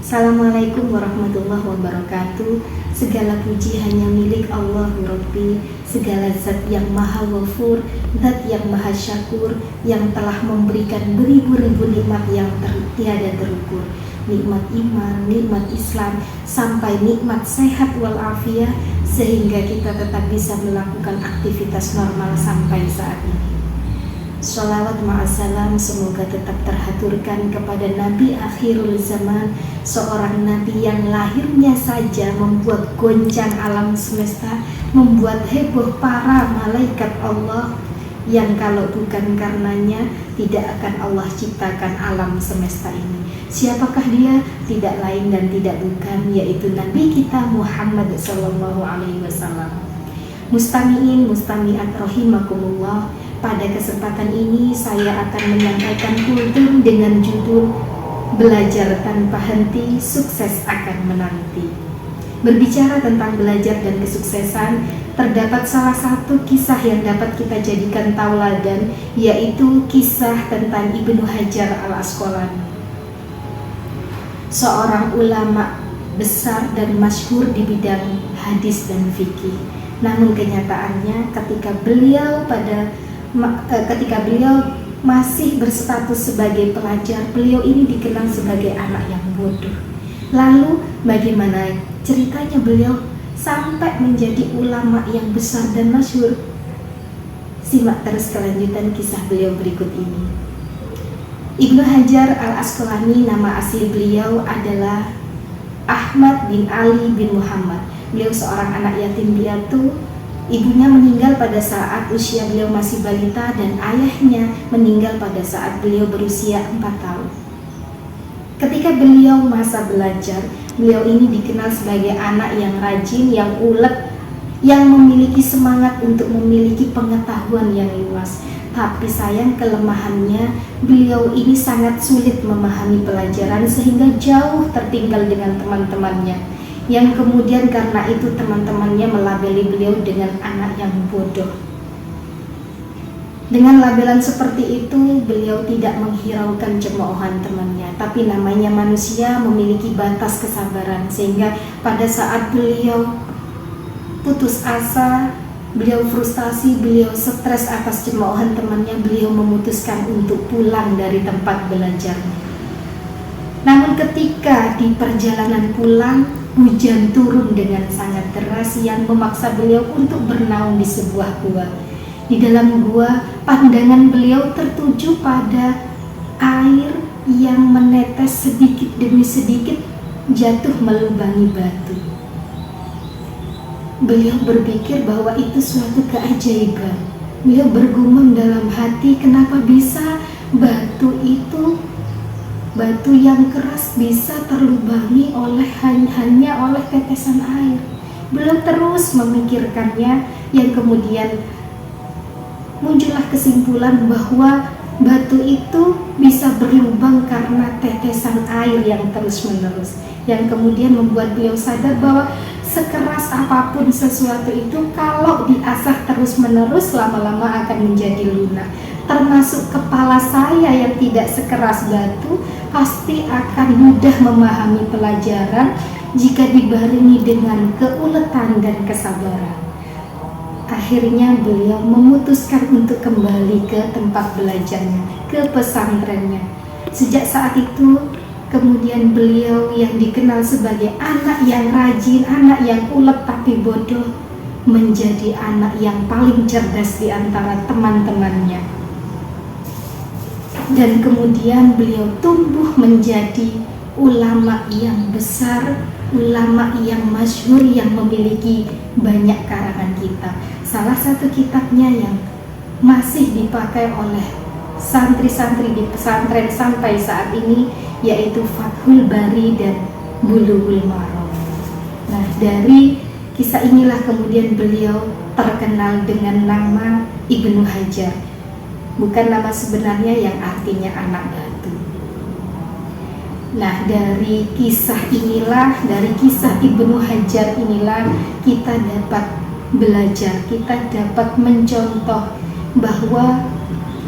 Assalamualaikum warahmatullahi wabarakatuh. Segala puji hanya milik Allah Rabbi. Segala zat yang maha ghafur, zat yang maha syakur, yang telah memberikan beribu-ribu nikmat yang tiada terukur. Nikmat iman, nikmat Islam, sampai nikmat sehat walafiat, sehingga kita tetap bisa melakukan aktivitas normal sampai saat ini. Sholawat ma'asalam semoga tetap terhaturkan kepada Nabi akhirul zaman, seorang Nabi yang lahirnya saja membuat goncang alam semesta, membuat heboh para malaikat Allah, yang kalau bukan karenanya tidak akan Allah ciptakan alam semesta ini. Siapakah dia? Tidak lain dan tidak bukan, yaitu Nabi kita Muhammad SAW. Mustami'in, mustami'at rahimakumullah. Pada kesempatan ini saya akan menyampaikan kultum dengan judul Belajar Tanpa Henti, Sukses Akan Menanti. Berbicara tentang belajar dan kesuksesan, terdapat salah satu kisah yang dapat kita jadikan tauladan, yaitu kisah tentang Ibnu Hajar al-Asqalani, seorang ulama besar dan masyhur di bidang hadis dan fikih. Namun kenyataannya ketika beliau masih berstatus sebagai pelajar, beliau ini dikenal sebagai anak yang bodoh. Lalu bagaimana ceritanya beliau sampai menjadi ulama yang besar dan masyhur? Simak terus kelanjutan kisah beliau berikut ini. Ibnu Hajar al-Asqalani, nama asli beliau adalah Ahmad bin Ali bin Muhammad. Beliau seorang anak yatim piatu. Ibunya meninggal pada saat usia beliau masih balita dan ayahnya meninggal pada saat beliau berusia 4 tahun. Ketika beliau masa belajar, beliau ini dikenal sebagai anak yang rajin, yang ulet, yang memiliki semangat untuk memiliki pengetahuan yang luas. Tapi sayang kelemahannya, beliau ini sangat sulit memahami pelajaran sehingga jauh tertinggal dengan teman-temannya, yang kemudian karena itu teman-temannya melabeli beliau dengan anak yang bodoh. Dengan labelan seperti itu, beliau tidak menghiraukan cemoohan temannya, tapi namanya manusia memiliki batas kesabaran, sehingga pada saat beliau putus asa, beliau frustasi, beliau stres atas cemoohan temannya, beliau memutuskan untuk pulang dari tempat belajarnya. Namun ketika di perjalanan pulang, hujan turun dengan sangat deras yang memaksa beliau untuk bernaung di sebuah gua. Di dalam gua, pandangan beliau tertuju pada air yang menetes sedikit demi sedikit jatuh melubangi batu. Beliau berpikir bahwa itu suatu keajaiban. Beliau bergumam dalam hati, kenapa bisa batu yang keras bisa terlubangi hanya oleh tetesan air. Beliau terus memikirkannya, yang kemudian muncullah kesimpulan bahwa batu itu bisa berlubang karena tetesan air yang terus-menerus, yang kemudian membuat beliau sadar bahwa sekeras apapun sesuatu itu, kalau diasah terus-menerus, lama-lama akan menjadi lunak. Termasuk kepala saya yang tidak sekeras batu, pasti akan mudah memahami pelajaran jika dibarengi dengan keuletan dan kesabaran. Akhirnya beliau memutuskan untuk kembali ke tempat belajarnya, ke pesantrennya. Sejak saat itu, kemudian beliau yang dikenal sebagai anak yang rajin, anak yang ulet tapi bodoh, menjadi anak yang paling cerdas di antara teman-temannya. Dan kemudian beliau tumbuh menjadi ulama yang besar, ulama yang masyhur, yang memiliki banyak karangan kitab. Salah satu kitabnya yang masih dipakai oleh santri-santri di pesantren sampai saat ini, yaitu Fathul Bari dan Bulughul Maram. Nah, dari kisah inilah kemudian beliau terkenal dengan nama Ibnu Hajar, bukan nama sebenarnya yang artinya anak batu. Nah, dari kisah inilah, dari kisah Ibnu Hajar inilah kita dapat belajar, kita dapat mencontoh bahwa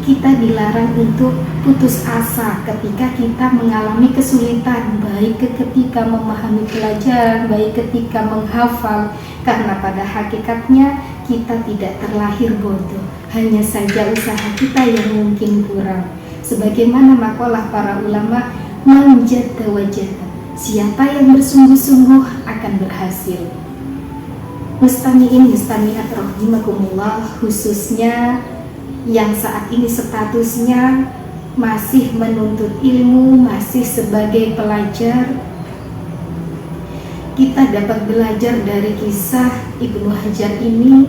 kita dilarang untuk putus asa ketika kita mengalami kesulitan, baik ketika memahami pelajaran, baik ketika menghafal, karena pada hakikatnya kita tidak terlahir bodoh, hanya saja usaha kita yang mungkin kurang. Sebagaimana makalah para ulama, man jadda wajada, siapa yang bersungguh-sungguh akan berhasil. Mustami'in mustami'at rahimakumullah, khususnya yang saat ini statusnya masih menuntut ilmu, masih sebagai pelajar, kita dapat belajar dari kisah Ibnu Hajar ini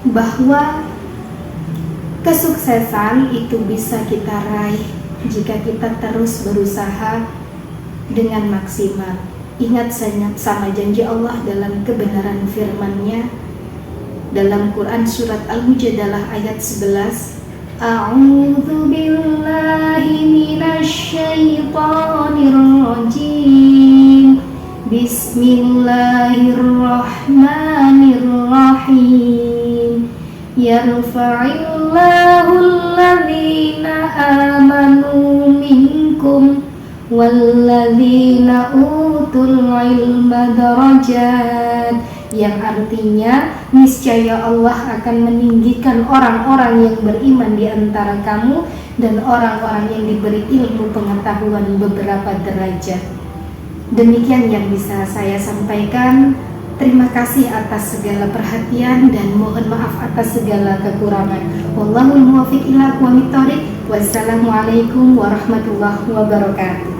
bahwa kesuksesan itu bisa kita raih jika kita terus berusaha dengan maksimal. Ingat sama janji Allah dalam kebenaran firman-Nya dalam Quran surat Al-Mujadalah ayat 11, A'udzu billahi minasy syaithanir rajim. Bismillahirrahmanirrahim. Yarfa'illahu alladhina amanu minkum walladzina utul ilma darajat, yang artinya niscaya Allah akan meninggikan orang-orang yang beriman di antara kamu dan orang-orang yang diberi ilmu pengetahuan beberapa derajat. Demikian yang bisa saya sampaikan. Terima kasih atas segala perhatian dan mohon maaf atas segala kekurangan. Wallahul muwaffiq ila aqwamit thoriq. Wassalamualaikum warahmatullahi wabarakatuh.